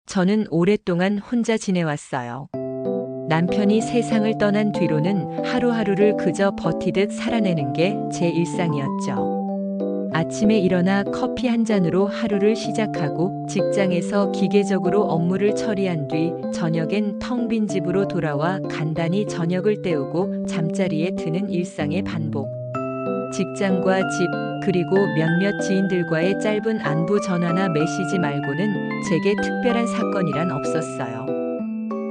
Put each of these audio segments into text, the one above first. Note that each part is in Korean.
저는 오랫동안 혼자 지내왔어요. 남편이 세상을 떠난 뒤로는 하루하루를 그저 버티듯 살아내는 게 제 일상이었죠. 아침에 일어나 커피 한 잔으로 하루를 시작하고 직장에서 기계적으로 업무를 처리한 뒤 저녁엔 텅 빈 집으로 돌아와 간단히 저녁을 때우고 잠자리에 드는 일상의 반복. 직장과 집, 그리고 몇몇 지인들과의 짧은 안부 전화나 메시지 말고는 제게 특별한 사건이란 없었어요.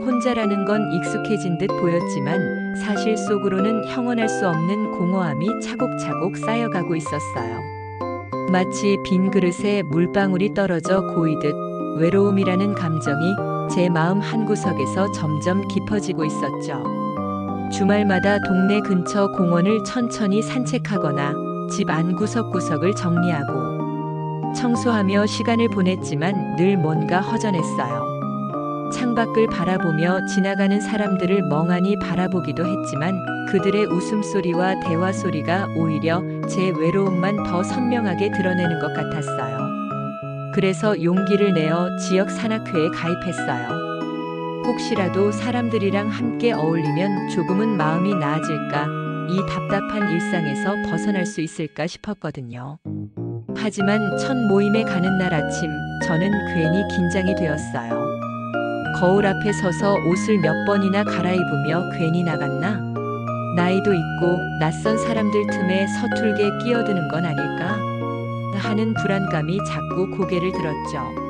혼자라는 건 익숙해진 듯 보였지만 사실 속으로는 형언할 수 없는 공허함이 차곡차곡 쌓여가고 있었어요. 마치 빈 그릇에 물방울이 떨어져 고이듯 외로움이라는 감정이 제 마음 한구석에서 점점 깊어지고 있었죠. 주말마다 동네 근처 공원을 천천히 산책하거나 집 안 구석구석을 정리하고 청소하며 시간을 보냈지만 늘 뭔가 허전했어요. 창밖을 바라보며 지나가는 사람들을 멍하니 바라보기도 했지만 그들의 웃음소리와 대화소리가 오히려 제 외로움만 더 선명하게 드러내는 것 같았어요. 그래서 용기를 내어 지역 산악회에 가입했어요. 혹시라도 사람들이랑 함께 어울리면 조금은 마음이 나아질까, 이 답답한 일상에서 벗어날 수 있을까 싶었거든요. 하지만 첫 모임에 가는 날 아침, 저는 괜히 긴장이 되었어요. 거울 앞에 서서 옷을 몇 번이나 갈아입으며 괜히 나갔나? 나이도 있고 낯선 사람들 틈에 서툴게 끼어드는 건 아닐까? 하는 불안감이 자꾸 고개를 들었죠.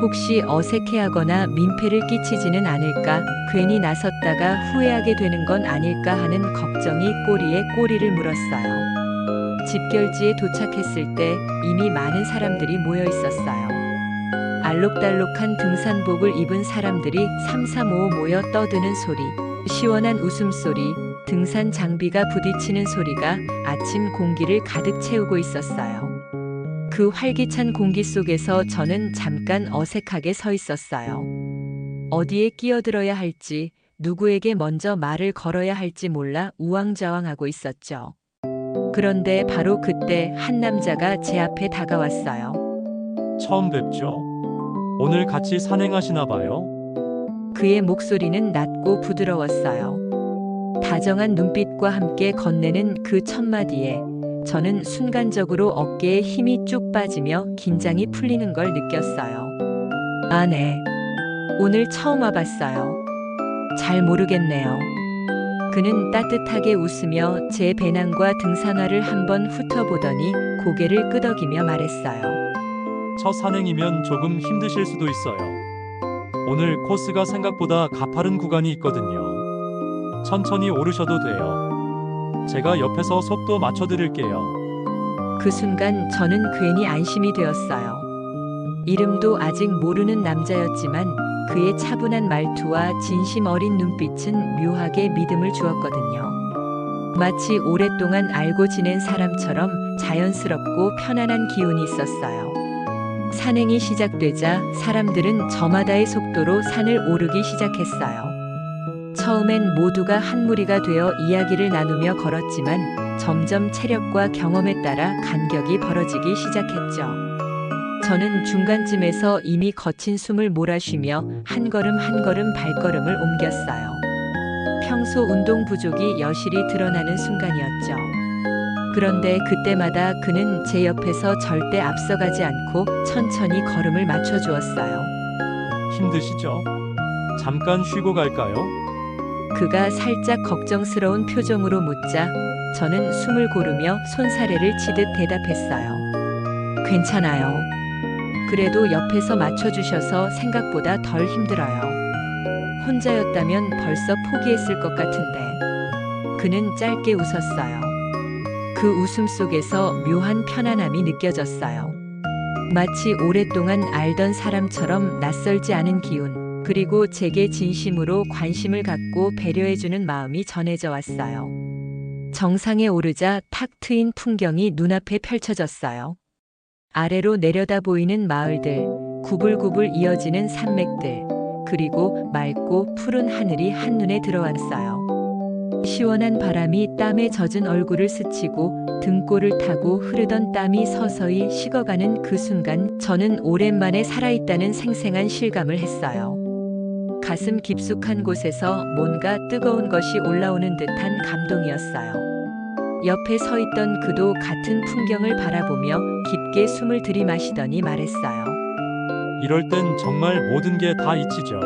혹시 어색해하거나 민폐를 끼치지는 않을까? 괜히 나섰다가 후회하게 되는 건 아닐까 하는 걱정이 꼬리에 꼬리를 물었어요. 집결지에 도착했을 때 이미 많은 사람들이 모여 있었어요. 알록달록한 등산복을 입은 사람들이 삼삼오오 모여 떠드는 소리, 시원한 웃음소리, 등산 장비가 부딪히는 소리가 아침 공기를 가득 채우고 있었어요. 그 활기찬 공기 속에서 저는 잠깐 어색하게 서 있었어요. 어디에 끼어들어야 할지, 누구에게 먼저 말을 걸어야 할지 몰라 우왕좌왕하고 있었죠. 그런데 바로 그때 한 남자가 제 앞에 다가왔어요. 처음 뵙죠? 오늘 같이 산행하시나 봐요? 그의 목소리는 낮고 부드러웠어요. 다정한 눈빛과 함께 건네는 그 첫마디에 저는 순간적으로 어깨에 힘이 쭉 빠지며 긴장이 풀리는 걸 느꼈어요. 아, 네. 오늘 처음 와봤어요. 잘 모르겠네요. 그는 따뜻하게 웃으며 제 배낭과 등산화를 한번 훑어보더니 고개를 끄덕이며 말했어요. 첫 산행이면 조금 힘드실 수도 있어요. 오늘 코스가 생각보다 가파른 구간이 있거든요. 천천히 오르셔도 돼요. 제가 옆에서 속도 맞춰드릴게요. 그 순간 저는 괜히 안심이 되었어요. 이름도 아직 모르는 남자였지만 그의 차분한 말투와 진심 어린 눈빛은 묘하게 믿음을 주었거든요. 마치 오랫동안 알고 지낸 사람처럼 자연스럽고 편안한 기운이 있었어요. 산행이 시작되자 사람들은 저마다의 속도로 산을 오르기 시작했어요. 처음엔 모두가 한 무리가 되어 이야기를 나누며 걸었지만 점점 체력과 경험에 따라 간격이 벌어지기 시작했죠. 저는 중간쯤에서 이미 거친 숨을 몰아쉬며 한 걸음 한 걸음 발걸음을 옮겼어요. 평소 운동 부족이 여실히 드러나는 순간이었죠. 그런데 그때마다 그는 제 옆에서 절대 앞서가지 않고 천천히 걸음을 맞춰주었어요. 힘드시죠? 잠깐 쉬고 갈까요? 그가 살짝 걱정스러운 표정으로 묻자 저는 숨을 고르며 손사래를 치듯 대답했어요. 괜찮아요. 그래도 옆에서 맞춰주셔서 생각보다 덜 힘들어요. 혼자였다면 벌써 포기했을 것 같은데. 그는 짧게 웃었어요. 그 웃음 속에서 묘한 편안함이 느껴졌어요. 마치 오랫동안 알던 사람처럼 낯설지 않은 기운, 그리고 제게 진심으로 관심을 갖고 배려해주는 마음이 전해져 왔어요. 정상에 오르자 탁 트인 풍경이 눈앞에 펼쳐졌어요. 아래로 내려다 보이는 마을들, 구불구불 이어지는 산맥들, 그리고 맑고 푸른 하늘이 한눈에 들어왔어요. 시원한 바람이 땀에 젖은 얼굴을 스치고 등골을 타고 흐르던 땀이 서서히 식어가는 그 순간 저는 오랜만에 살아있다는 생생한 실감을 했어요. 가슴 깊숙한 곳에서 뭔가 뜨거운 것이 올라오는 듯한 감동이었어요. 옆에 서 있던 그도 같은 풍경을 바라보며 깊게 숨을 들이마시더니 말했어요. 이럴 땐 정말 모든 게 다 잊히죠.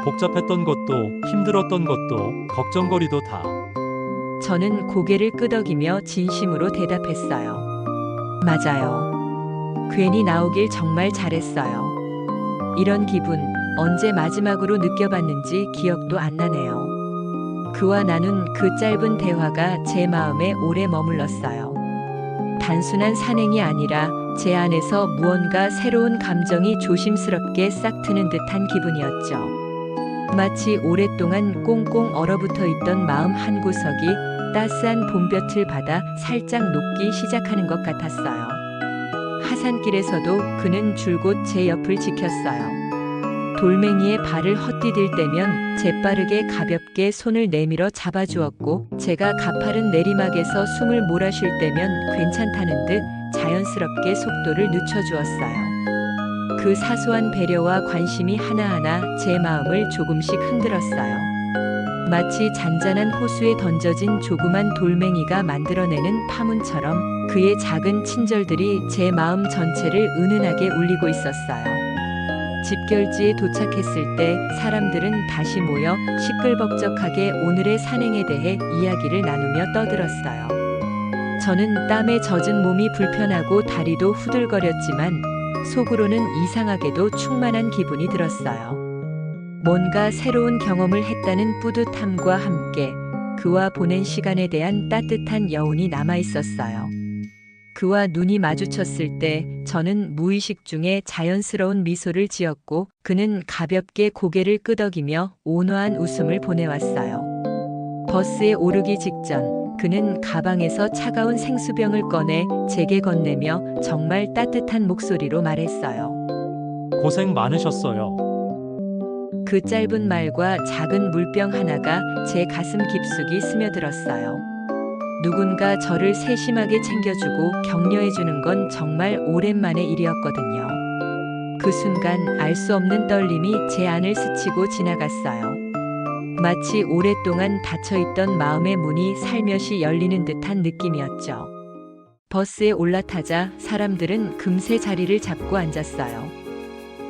복잡했던 것도 힘들었던 것도 걱정거리도 다. 저는 고개를 끄덕이며 진심으로 대답했어요. 맞아요. 괜히 나오길 정말 잘했어요. 이런 기분 언제 마지막으로 느껴봤는지 기억도 안 나네요. 그와 나눈 그 짧은 대화가 제 마음에 오래 머물렀어요. 단순한 산행이 아니라 제 안에서 무언가 새로운 감정이 조심스럽게 싹 트는 듯한 기분이었죠. 마치 오랫동안 꽁꽁 얼어붙어 있던 마음 한 구석이 따스한 봄볕을 받아 살짝 녹기 시작하는 것 같았어요. 하산길에서도 그는 줄곧 제 옆을 지켰어요. 돌멩이에 발을 헛디딜 때면 재빠르게 가볍게 손을 내밀어 잡아주었고, 제가 가파른 내리막에서 숨을 몰아쉴 때면 괜찮다는 듯 자연스럽게 속도를 늦춰주었어요. 그 사소한 배려와 관심이 하나하나 제 마음을 조금씩 흔들었어요. 마치 잔잔한 호수에 던져진 조그만 돌멩이가 만들어내는 파문처럼 그의 작은 친절들이 제 마음 전체를 은은하게 울리고 있었어요. 집결지에 도착했을 때 사람들은 다시 모여 시끌벅적하게 오늘의 산행에 대해 이야기를 나누며 떠들었어요. 저는 땀에 젖은 몸이 불편하고 다리도 후들거렸지만 속으로는 이상하게도 충만한 기분이 들었어요. 뭔가 새로운 경험을 했다는 뿌듯함과 함께 그와 보낸 시간에 대한 따뜻한 여운이 남아 있었어요. 그와 눈이 마주쳤을 때 저는 무의식 중에 자연스러운 미소를 지었고, 그는 가볍게 고개를 끄덕이며 온화한 웃음을 보내왔어요. 버스에 오르기 직전 그는 가방에서 차가운 생수병을 꺼내 제게 건네며 정말 따뜻한 목소리로 말했어요. 고생 많으셨어요. 그 짧은 말과 작은 물병 하나가 제 가슴 깊숙이 스며들었어요. 누군가 저를 세심하게 챙겨주고 격려해주는 건 정말 오랜만의 일이었거든요. 그 순간 알 수 없는 떨림이 제 안을 스치고 지나갔어요. 마치 오랫동안 닫혀있던 마음의 문이 살며시 열리는 듯한 느낌이었죠. 버스에 올라타자 사람들은 금세 자리를 잡고 앉았어요.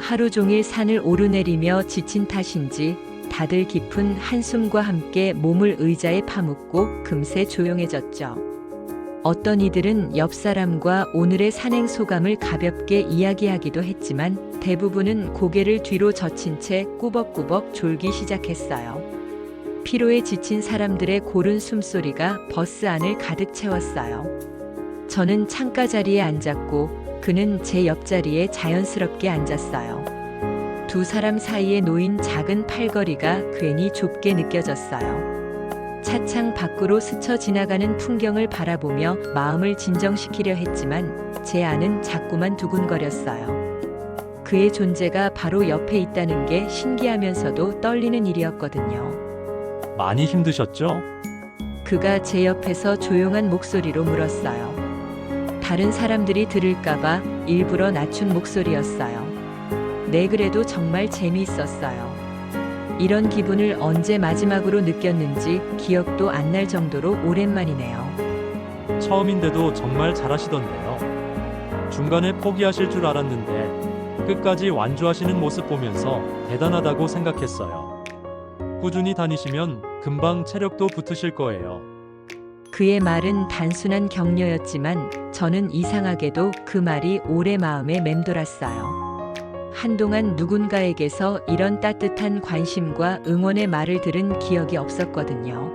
하루 종일 산을 오르내리며 지친 탓인지 다들 깊은 한숨과 함께 몸을 의자에 파묻고 금세 조용해졌죠. 어떤 이들은 옆 사람과 오늘의 산행 소감을 가볍게 이야기하기도 했지만 대부분은 고개를 뒤로 젖힌 채 꾸벅꾸벅 졸기 시작했어요. 피로에 지친 사람들의 고른 숨소리가 버스 안을 가득 채웠어요. 저는 창가 자리에 앉았고 그는 제 옆자리에 자연스럽게 앉았어요. 두 사람 사이에 놓인 작은 팔걸이가 괜히 좁게 느껴졌어요. 차창 밖으로 스쳐 지나가는 풍경을 바라보며 마음을 진정시키려 했지만 제 안은 자꾸만 두근거렸어요. 그의 존재가 바로 옆에 있다는 게 신기하면서도 떨리는 일이었거든요. 많이 힘드셨죠? 그가 제 옆에서 조용한 목소리로 물었어요. 다른 사람들이 들을까봐 일부러 낮춘 목소리였어요. 네, 그래도 정말 재미있었어요. 이런 기분을 언제 마지막으로 느꼈는지 기억도 안 날 정도로 오랜만이네요. 처음인데도 정말 잘하시던데요. 중간에 포기하실 줄 알았는데 끝까지 완주하시는 모습 보면서 대단하다고 생각했어요. 꾸준히 다니시면 금방 체력도 붙으실 거예요. 그의 말은 단순한 격려였지만 저는 이상하게도 그 말이 오래 마음에 맴돌았어요. 한동안 누군가에게서 이런 따뜻한 관심과 응원의 말을 들은 기억이 없었거든요.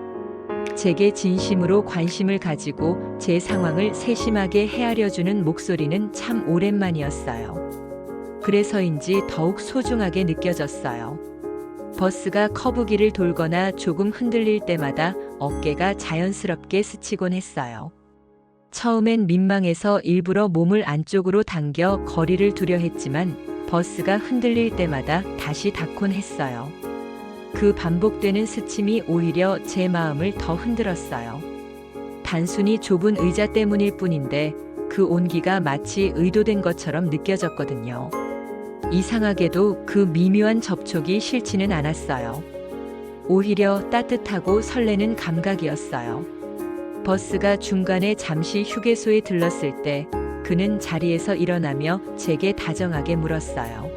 제게 진심으로 관심을 가지고 제 상황을 세심하게 헤아려주는 목소리는 참 오랜만이었어요. 그래서인지 더욱 소중하게 느껴졌어요. 버스가 커브길을 돌거나 조금 흔들릴 때마다 어깨가 자연스럽게 스치곤 했어요. 처음엔 민망해서 일부러 몸을 안쪽으로 당겨 거리를 두려 했지만 버스가 흔들릴 때마다 다시 닫곤 했어요. 그 반복되는 스침이 오히려 제 마음을 더 흔들었어요. 단순히 좁은 의자 때문일 뿐인데 그 온기가 마치 의도된 것처럼 느껴졌거든요. 이상하게도 그 미묘한 접촉이 싫지는 않았어요. 오히려 따뜻하고 설레는 감각이었어요. 버스가 중간에 잠시 휴게소에 들렀을 때 그는 자리에서 일어나며 제게 다정하게 물었어요.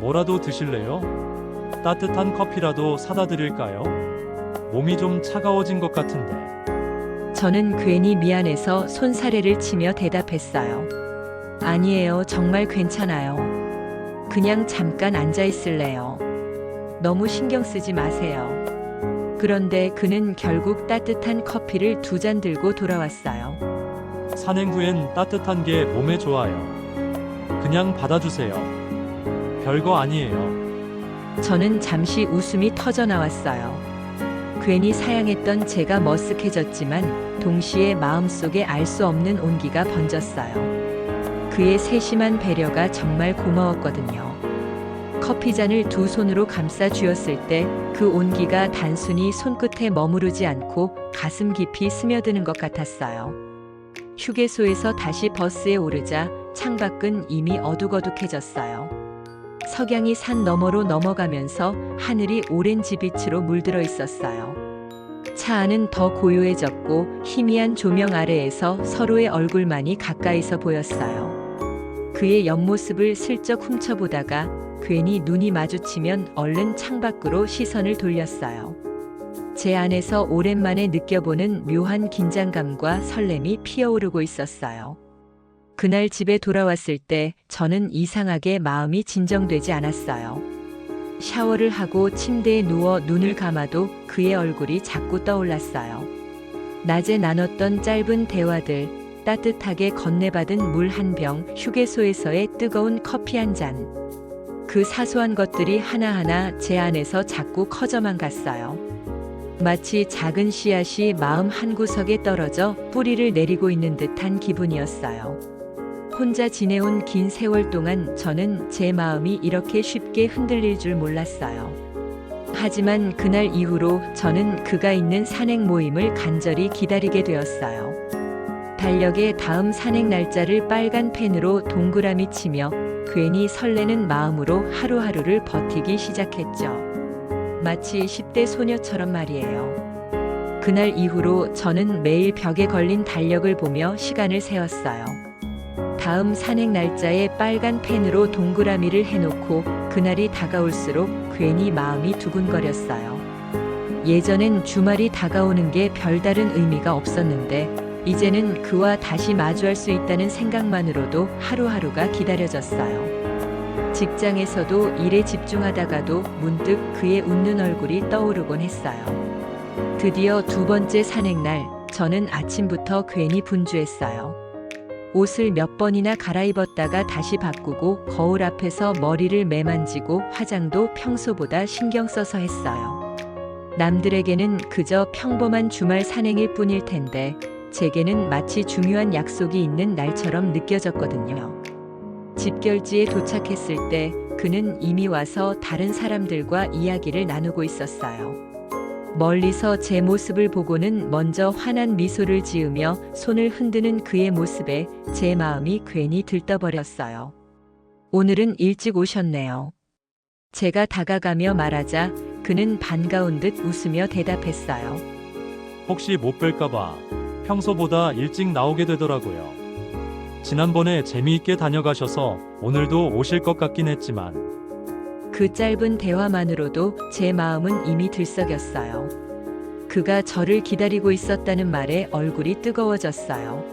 뭐라도 드실래요? 따뜻한 커피라도 사다 드릴까요? 몸이 좀 차가워진 것 같은데. 저는 괜히 미안해서 손사래를 치며 대답했어요. 아니에요, 정말 괜찮아요. 그냥 잠깐 앉아 있을래요. 너무 신경 쓰지 마세요. 그런데 그는 결국 따뜻한 커피를 2잔 들고 돌아왔어요. 산행 후엔 따뜻한 게 몸에 좋아요. 그냥 받아주세요. 별거 아니에요. 저는 잠시 웃음이 터져 나왔어요. 괜히 사양했던 제가 머쓱해졌지만 동시에 마음속에 알 수 없는 온기가 번졌어요. 그의 세심한 배려가 정말 고마웠거든요. 커피잔을 2 손으로 감싸 쥐었을 때 그 온기가 단순히 손끝에 머무르지 않고 가슴 깊이 스며드는 것 같았어요. 휴게소에서 다시 버스에 오르자 창밖은 이미 어둑어둑해졌어요. 석양이 산 너머로 넘어가면서 하늘이 오렌지빛으로 물들어 있었어요. 차 안은 더 고요해졌고 희미한 조명 아래에서 서로의 얼굴만이 가까이서 보였어요. 그의 옆모습을 슬쩍 훔쳐보다가 괜히 눈이 마주치면 얼른 창밖으로 시선을 돌렸어요. 제 안에서 오랜만에 느껴보는 묘한 긴장감과 설렘이 피어오르고 있었어요. 그날 집에 돌아왔을 때 저는 이상하게 마음이 진정되지 않았어요. 샤워를 하고 침대에 누워 눈을 감아도 그의 얼굴이 자꾸 떠올랐어요. 낮에 나눴던 짧은 대화들, 따뜻하게 건네받은 물 한 병, 휴게소에서의 뜨거운 커피 한 잔. 그 사소한 것들이 하나하나 제 안에서 자꾸 커져만 갔어요. 마치 작은 씨앗이 마음 한구석에 떨어져 뿌리를 내리고 있는 듯한 기분이었어요. 혼자 지내온 긴 세월 동안 저는 제 마음이 이렇게 쉽게 흔들릴 줄 몰랐어요. 하지만 그날 이후로 저는 그가 있는 산행 모임을 간절히 기다리게 되었어요. 달력에 다음 산행 날짜를 빨간 펜으로 동그라미 치며 괜히 설레는 마음으로 하루하루를 버티기 시작했죠. 마치 10대 소녀처럼 말이에요. 그날 이후로 저는 매일 벽에 걸린 달력을 보며 시간을 세웠어요. 다음 산행 날짜에 빨간 펜으로 동그라미를 해놓고 그날이 다가올수록 괜히 마음이 두근거렸어요. 예전엔 주말이 다가오는 게 별다른 의미가 없었는데 이제는 그와 다시 마주할 수 있다는 생각만으로도 하루하루가 기다려졌어요. 직장에서도 일에 집중하다가도 문득 그의 웃는 얼굴이 떠오르곤 했어요. 드디어 2번째 산행날, 저는 아침부터 괜히 분주했어요. 옷을 몇 번이나 갈아입었다가 다시 바꾸고 거울 앞에서 머리를 매만지고 화장도 평소보다 신경 써서 했어요. 남들에게는 그저 평범한 주말 산행일 뿐일 텐데 제게는 마치 중요한 약속이 있는 날처럼 느껴졌거든요. 집결지에 도착했을 때 그는 이미 와서 다른 사람들과 이야기를 나누고 있었어요. 멀리서 제 모습을 보고는 먼저 환한 미소를 지으며 손을 흔드는 그의 모습에 제 마음이 괜히 들떠버렸어요. 오늘은 일찍 오셨네요. 제가 다가가며 말하자 그는 반가운 듯 웃으며 대답했어요. 혹시 못 뵐까봐 평소보다 일찍 나오게 되더라고요. 지난번에 재미있게 다녀가셔서 오늘도 오실 것 같긴 했지만. 그 짧은 대화만으로도 제 마음은 이미 들썩였어요. 그가 저를 기다리고 있었다는 말에 얼굴이 뜨거워졌어요.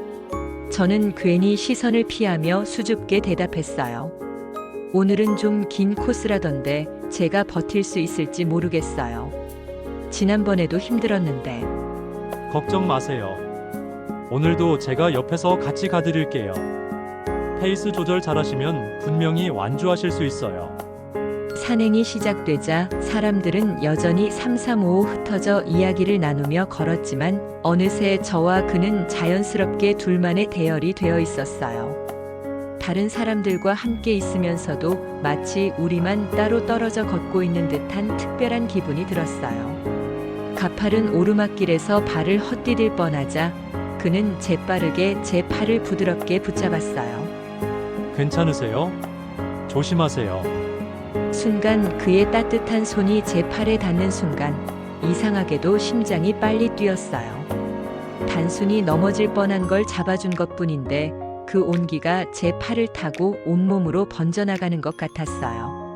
저는 괜히 시선을 피하며 수줍게 대답했어요. 오늘은 좀 긴 코스라던데 제가 버틸 수 있을지 모르겠어요. 지난번에도 힘들었는데. 걱정 마세요. 오늘도 제가 옆에서 같이 가드릴게요. 페이스 조절 잘하시면 분명히 완주하실 수 있어요. 산행이 시작되자 사람들은 여전히 삼삼오오 흩어져 이야기를 나누며 걸었지만 어느새 저와 그는 자연스럽게 둘만의 대열이 되어 있었어요. 다른 사람들과 함께 있으면서도 마치 우리만 따로 떨어져 걷고 있는 듯한 특별한 기분이 들었어요. 가파른 오르막길에서 발을 헛디딜 뻔하자 그는 재빠르게 제 팔을 부드럽게 붙잡았어요. 괜찮으세요? 조심하세요. 순간 그의 따뜻한 손이 제 팔에 닿는 순간 이상하게도 심장이 빨리 뛰었어요. 단순히 넘어질 뻔한 걸 잡아준 것뿐인데 그 온기가 제 팔을 타고 온몸으로 번져나가는 것 같았어요.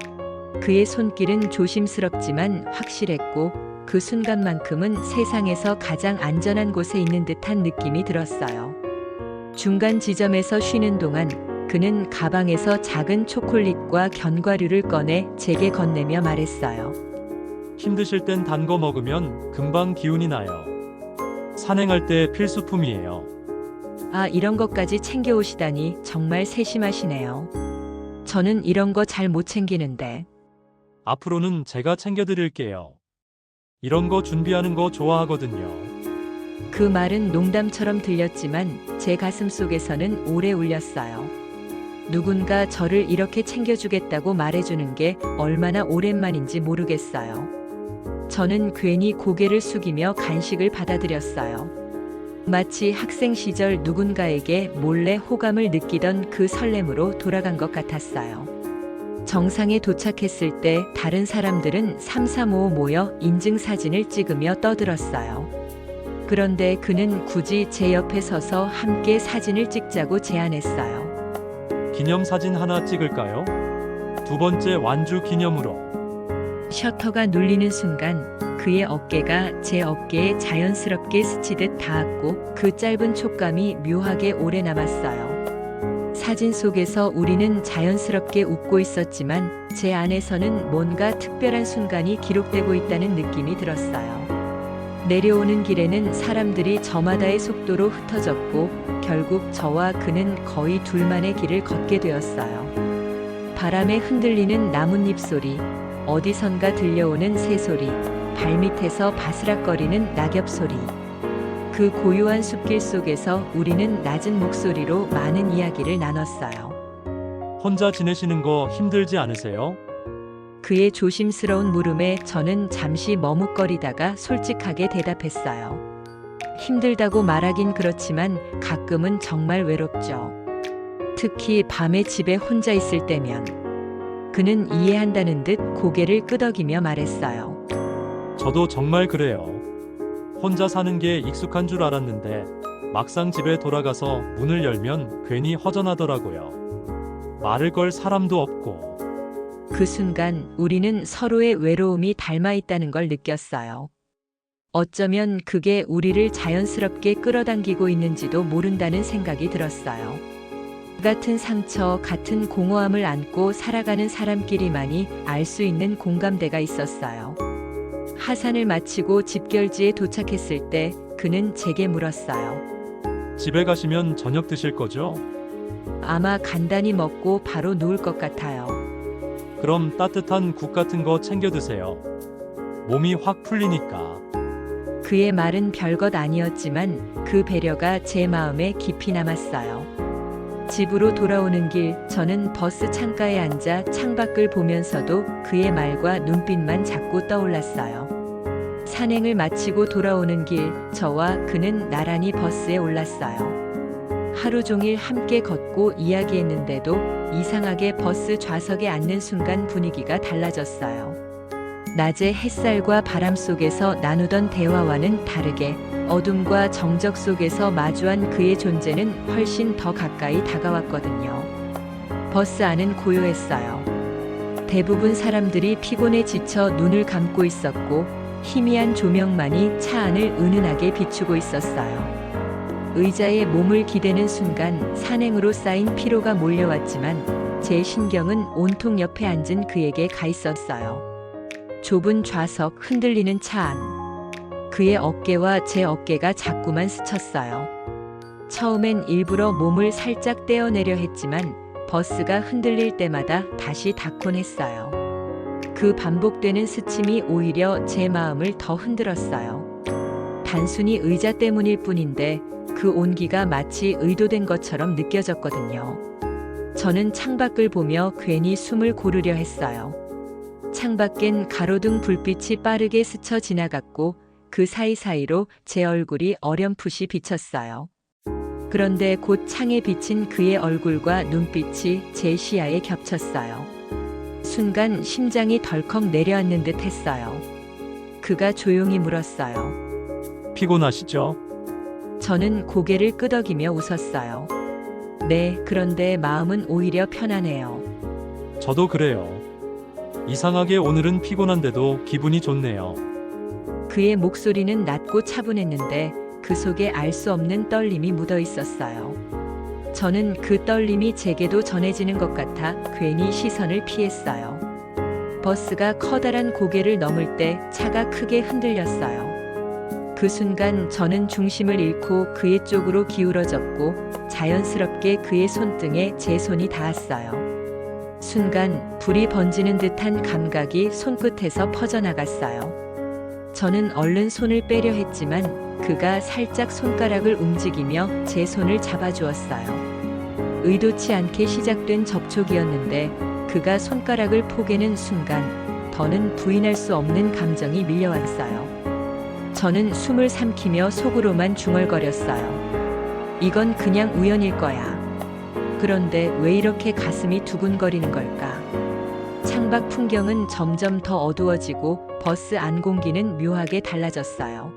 그의 손길은 조심스럽지만 확실했고 그 순간만큼은 세상에서 가장 안전한 곳에 있는 듯한 느낌이 들었어요. 중간 지점에서 쉬는 동안 그는 가방에서 작은 초콜릿과 견과류를 꺼내 제게 건네며 말했어요. 힘드실 땐 단 거 먹으면 금방 기운이 나요. 산행할 때 필수품이에요. 아, 이런 것까지 챙겨오시다니 정말 세심하시네요. 저는 이런 거 잘 못 챙기는데. 앞으로는 제가 챙겨드릴게요. 이런 거 준비하는 거 좋아하거든요. 그 말은 농담처럼 들렸지만 제 가슴 속에서는 오래 울렸어요. 누군가 저를 이렇게 챙겨주겠다고 말해주는 게 얼마나 오랜만인지 모르겠어요. 저는 괜히 고개를 숙이며 간식을 받아들였어요. 마치 학생 시절 누군가에게 몰래 호감을 느끼던 그 설렘으로 돌아간 것 같았어요. 정상에 도착했을 때 다른 사람들은 삼삼오오 모여 인증사진을 찍으며 떠들었어요. 그런데 그는 굳이 제 옆에 서서 함께 사진을 찍자고 제안했어요. 기념사진 하나 찍을까요? 두 번째 완주 기념으로. 셔터가 눌리는 순간 그의 어깨가 제 어깨에 자연스럽게 스치듯 닿았고 그 짧은 촉감이 묘하게 오래 남았어요. 사진 속에서 우리는 자연스럽게 웃고 있었지만 제 안에서는 뭔가 특별한 순간이 기록되고 있다는 느낌이 들었어요. 내려오는 길에는 사람들이 저마다의 속도로 흩어졌고 결국 저와 그는 거의 둘만의 길을 걷게 되었어요. 바람에 흔들리는 나뭇잎 소리, 어디선가 들려오는 새소리, 발밑에서 바스락거리는 낙엽 소리. 그 고요한 숲길 속에서 우리는 낮은 목소리로 많은 이야기를 나눴어요. 혼자 지내시는 거 힘들지 않으세요? 그의 조심스러운 물음에 저는 잠시 머뭇거리다가 솔직하게 대답했어요. 힘들다고 말하긴 그렇지만 가끔은 정말 외롭죠. 특히 밤에 집에 혼자 있을 때면. 그는 이해한다는 듯 고개를 끄덕이며 말했어요. 저도 정말 그래요. 혼자 사는 게 익숙한 줄 알았는데 막상 집에 돌아가서 문을 열면 괜히 허전하더라고요. 말을 걸 사람도 없고. 그 순간 우리는 서로의 외로움이 닮아 있다는 걸 느꼈어요. 어쩌면 그게 우리를 자연스럽게 끌어당기고 있는지도 모른다는 생각이 들었어요. 같은 상처, 같은 공허함을 안고 살아가는 사람끼리만이 알 수 있는 공감대가 있었어요. 하산을 마치고 집결지에 도착했을 때 그는 제게 물었어요. 집에 가시면 저녁 드실 거죠? 아마 간단히 먹고 바로 누울 것 같아요. 그럼 따뜻한 국 같은 거 챙겨 드세요. 몸이 확 풀리니까. 그의 말은 별것 아니었지만 그 배려가 제 마음에 깊이 남았어요. 집으로 돌아오는 길, 저는 버스 창가에 앉아 창밖을 보면서도 그의 말과 눈빛만 자꾸 떠올랐어요. 산행을 마치고 돌아오는 길, 저와 그는 나란히 버스에 올랐어요. 하루 종일 함께 걷고 이야기했는데도 이상하게 버스 좌석에 앉는 순간 분위기가 달라졌어요. 낮의 햇살과 바람 속에서 나누던 대화와는 다르게 어둠과 정적 속에서 마주한 그의 존재는 훨씬 더 가까이 다가왔거든요. 버스 안은 고요했어요. 대부분 사람들이 피곤에 지쳐 눈을 감고 있었고 희미한 조명만이 차 안을 은은하게 비추고 있었어요. 의자에 몸을 기대는 순간 산행으로 쌓인 피로가 몰려왔지만 제 신경은 온통 옆에 앉은 그에게 가 있었어요. 좁은 좌석, 흔들리는 차 안. 그의 어깨와 제 어깨가 자꾸만 스쳤어요. 처음엔 일부러 몸을 살짝 떼어내려 했지만 버스가 흔들릴 때마다 다시 닿곤 했어요. 그 반복되는 스침이 오히려 제 마음을 더 흔들었어요. 단순히 의자 때문일 뿐인데 그 온기가 마치 의도된 것처럼 느껴졌거든요. 저는 창밖을 보며 괜히 숨을 고르려 했어요. 창밖엔 가로등 불빛이 빠르게 스쳐 지나갔고 그 사이사이로 제 얼굴이 어렴풋이 비쳤어요. 그런데 곧 창에 비친 그의 얼굴과 눈빛이 제 시야에 겹쳤어요. 순간 심장이 덜컥 내려앉는 듯 했어요. 그가 조용히 물었어요. 피곤하시죠? 저는 고개를 끄덕이며 웃었어요. 네, 그런데 마음은 오히려 편안해요. 저도 그래요. 이상하게 오늘은 피곤한데도 기분이 좋네요. 그의 목소리는 낮고 차분했는데 그 속에 알 수 없는 떨림이 묻어 있었어요. 저는 그 떨림이 제게도 전해지는 것 같아 괜히 시선을 피했어요. 버스가 커다란 고개를 넘을 때 차가 크게 흔들렸어요. 그 순간 저는 중심을 잃고 그의 쪽으로 기울어졌고 자연스럽게 그의 손등에 제 손이 닿았어요. 순간 불이 번지는 듯한 감각이 손끝에서 퍼져나갔어요. 저는 얼른 손을 빼려 했지만 그가 살짝 손가락을 움직이며 제 손을 잡아주었어요. 의도치 않게 시작된 접촉이었는데 그가 손가락을 포개는 순간 더는 부인할 수 없는 감정이 밀려왔어요. 저는 숨을 삼키며 속으로만 중얼거렸어요. 이건 그냥 우연일 거야. 그런데 왜 이렇게 가슴이 두근거리는 걸까? 창밖 풍경은 점점 더 어두워지고 버스 안 공기는 묘하게 달라졌어요.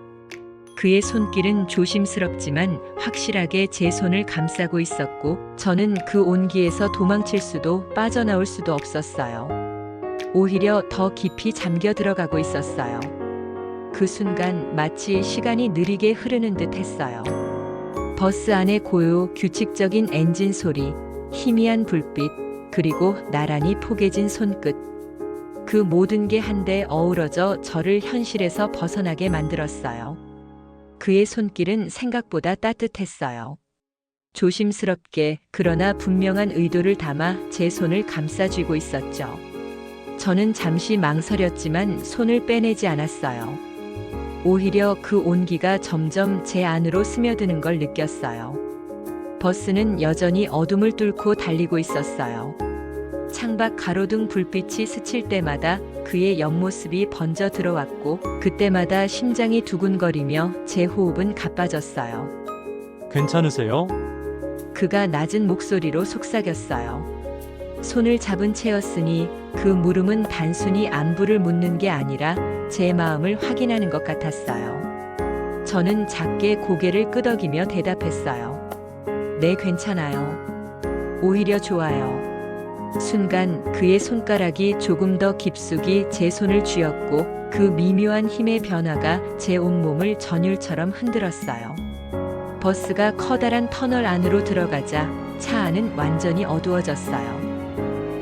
그의 손길은 조심스럽지만 확실하게 제 손을 감싸고 있었고 저는 그 온기에서 도망칠 수도 빠져나올 수도 없었어요. 오히려 더 깊이 잠겨 들어가고 있었어요. 그 순간 마치 시간이 느리게 흐르는 듯 했어요. 버스 안의 고요, 규칙적인 엔진 소리, 희미한 불빛, 그리고 나란히 포개진 손끝. 그 모든 게 한데 어우러져 저를 현실에서 벗어나게 만들었어요. 그의 손길은 생각보다 따뜻했어요. 조심스럽게 그러나 분명한 의도를 담아 제 손을 감싸쥐고 있었죠. 저는 잠시 망설였지만 손을 빼내지 않았어요. 오히려 그 온기가 점점 제 안으로 스며드는 걸 느꼈어요. 버스는 여전히 어둠을 뚫고 달리고 있었어요. 창밖 가로등 불빛이 스칠 때마다 그의 옆모습이 번져 들어왔고 그때마다 심장이 두근거리며 제 호흡은 가빠졌어요. 괜찮으세요? 그가 낮은 목소리로 속삭였어요. 손을 잡은 채였으니 그 물음은 단순히 안부를 묻는 게 아니라 제 마음을 확인하는 것 같았어요. 저는 작게 고개를 끄덕이며 대답했어요. 네, 괜찮아요. 오히려 좋아요. 순간 그의 손가락이 조금 더 깊숙이 제 손을 쥐었고 그 미묘한 힘의 변화가 제 온몸을 전율처럼 흔들었어요. 버스가 커다란 터널 안으로 들어가자 차 안은 완전히 어두워졌어요.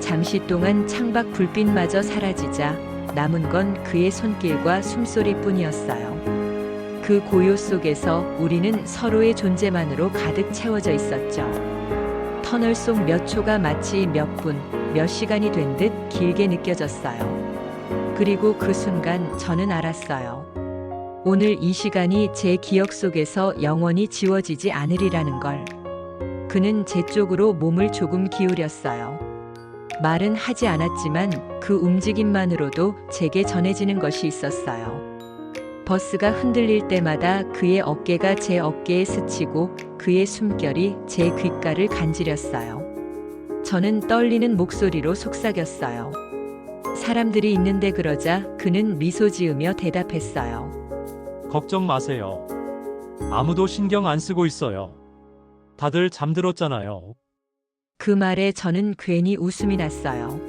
잠시 동안 창밖 불빛마저 사라지자 남은 건 그의 손길과 숨소리뿐이었어요. 그 고요 속에서 우리는 서로의 존재만으로 가득 채워져 있었죠. 터널 속 몇 초가 마치 몇 분, 몇 시간이 된 듯 길게 느껴졌어요. 그리고 그 순간 저는 알았어요. 오늘 이 시간이 제 기억 속에서 영원히 지워지지 않으리라는 걸. 그는 제 쪽으로 몸을 조금 기울였어요. 말은 하지 않았지만 그 움직임만으로도 제게 전해지는 것이 있었어요. 버스가 흔들릴 때마다 그의 어깨가 제 어깨에 스치고 그의 숨결이 제 귓가를 간지렸어요. 저는 떨리는 목소리로 속삭였어요. 사람들이 있는데 그러자 그는 미소 지으며 대답했어요. 걱정 마세요. 아무도 신경 안 쓰고 있어요. 다들 잠들었잖아요. 그 말에 저는 괜히 웃음이 났어요.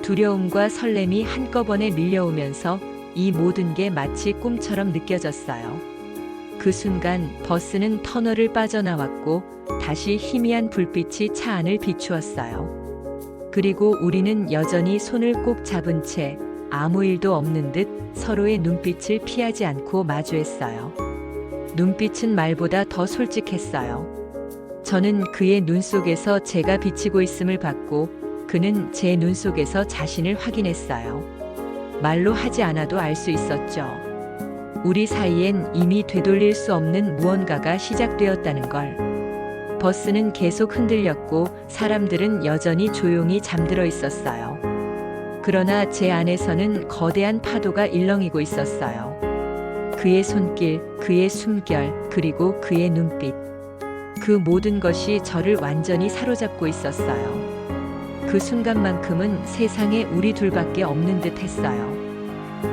두려움과 설렘이 한꺼번에 밀려오면서 이 모든 게 마치 꿈처럼 느껴졌어요. 그 순간 버스는 터널을 빠져나왔고 다시 희미한 불빛이 차 안을 비추었어요. 그리고 우리는 여전히 손을 꼭 잡은 채 아무 일도 없는 듯 서로의 눈빛을 피하지 않고 마주했어요. 눈빛은 말보다 더 솔직했어요. 저는 그의 눈 속에서 제가 비치고 있음을 봤고 그는 제 눈 속에서 자신을 확인했어요. 말로 하지 않아도 알 수 있었죠. 우리 사이엔 이미 되돌릴 수 없는 무언가가 시작되었다는 걸. 버스는 계속 흔들렸고 사람들은 여전히 조용히 잠들어 있었어요. 그러나 제 안에서는 거대한 파도가 일렁이고 있었어요. 그의 손길, 그의 숨결, 그리고 그의 눈빛. 그 모든 것이 저를 완전히 사로잡고 있었어요. 그 순간만큼은 세상에 우리 둘밖에 없는 듯 했어요.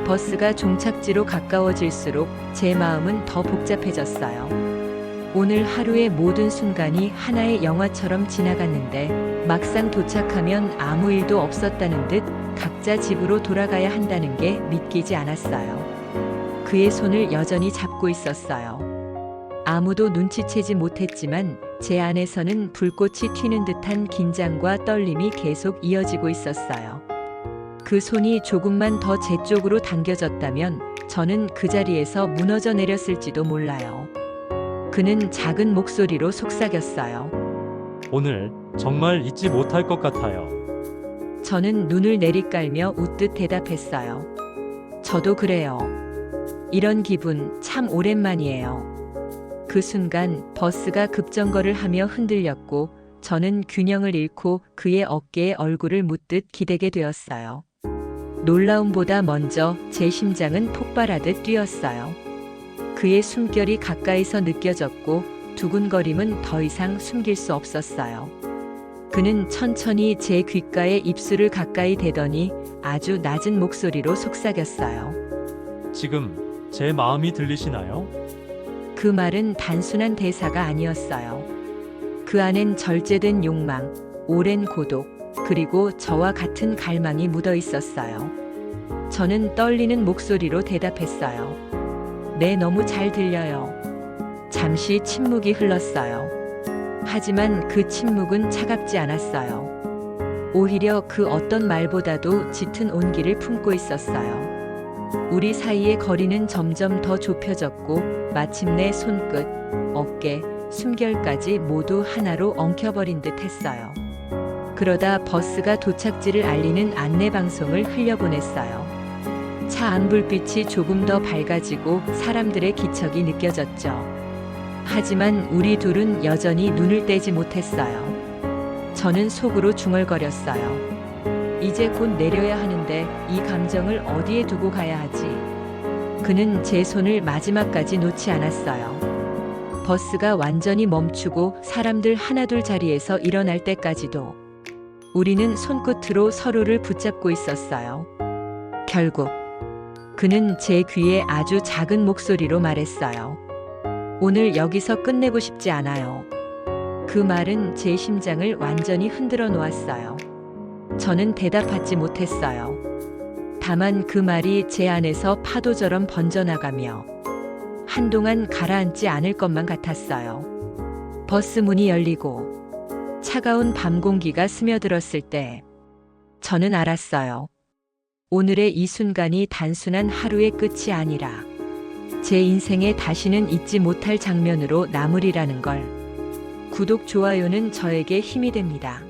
버스가 종착지로 가까워질수록 제 마음은 더 복잡해졌어요. 오늘 하루의 모든 순간이 하나의 영화처럼 지나갔는데 막상 도착하면 아무 일도 없었다는 듯 각자 집으로 돌아가야 한다는 게 믿기지 않았어요. 그의 손을 여전히 잡고 있었어요. 아무도 눈치채지 못했지만 제 안에서는 불꽃이 튀는 듯한 긴장과 떨림이 계속 이어지고 있었어요. 그 손이 조금만 더 제 쪽으로 당겨졌다면 저는 그 자리에서 무너져 내렸을지도 몰라요. 그는 작은 목소리로 속삭였어요. 오늘 정말 잊지 못할 것 같아요. 저는 눈을 내리깔며 웃듯 대답했어요. 저도 그래요. 이런 기분 참 오랜만이에요. 그 순간 버스가 급정거를 하며 흔들렸고 저는 균형을 잃고 그의 어깨에 얼굴을 묻듯 기대게 되었어요. 놀라움보다 먼저 제 심장은 폭발하듯 뛰었어요. 그의 숨결이 가까이서 느껴졌고 두근거림은 더 이상 숨길 수 없었어요. 그는 천천히 제 귓가에 입술을 가까이 대더니 아주 낮은 목소리로 속삭였어요. 지금 제 마음이 들리시나요? 그 말은 단순한 대사가 아니었어요. 그 안엔 절제된 욕망, 오랜 고독, 그리고 저와 같은 갈망이 묻어 있었어요. 저는 떨리는 목소리로 대답했어요. 네, 너무 잘 들려요. 잠시 침묵이 흘렀어요. 하지만 그 침묵은 차갑지 않았어요. 오히려 그 어떤 말보다도 짙은 온기를 품고 있었어요. 우리 사이의 거리는 점점 더 좁혀졌고 마침내 손끝, 어깨, 숨결까지 모두 하나로 엉켜버린 듯 했어요. 그러다 버스가 도착지를 알리는 안내방송을 흘려보냈어요. 차 안 불빛이 조금 더 밝아지고 사람들의 기척이 느껴졌죠. 하지만 우리 둘은 여전히 눈을 떼지 못했어요. 저는 속으로 중얼거렸어요. 이제 곧 내려야 하는데 이 감정을 어디에 두고 가야 하지? 그는 제 손을 마지막까지 놓지 않았어요. 버스가 완전히 멈추고 사람들 하나둘 자리에서 일어날 때까지도 우리는 손끝으로 서로를 붙잡고 있었어요. 결국 그는 제 귀에 아주 작은 목소리로 말했어요. 오늘 여기서 끝내고 싶지 않아요. 그 말은 제 심장을 완전히 흔들어 놓았어요. 저는 대답하지 못했어요. 다만 그 말이 제 안에서 파도처럼 번져나가며 한동안 가라앉지 않을 것만 같았어요. 버스 문이 열리고 차가운 밤 공기가 스며들었을 때 저는 알았어요. 오늘의 이 순간이 단순한 하루의 끝이 아니라 제 인생에 다시는 잊지 못할 장면으로 남으리라는 걸. 구독, 좋아요는 저에게 힘이 됩니다.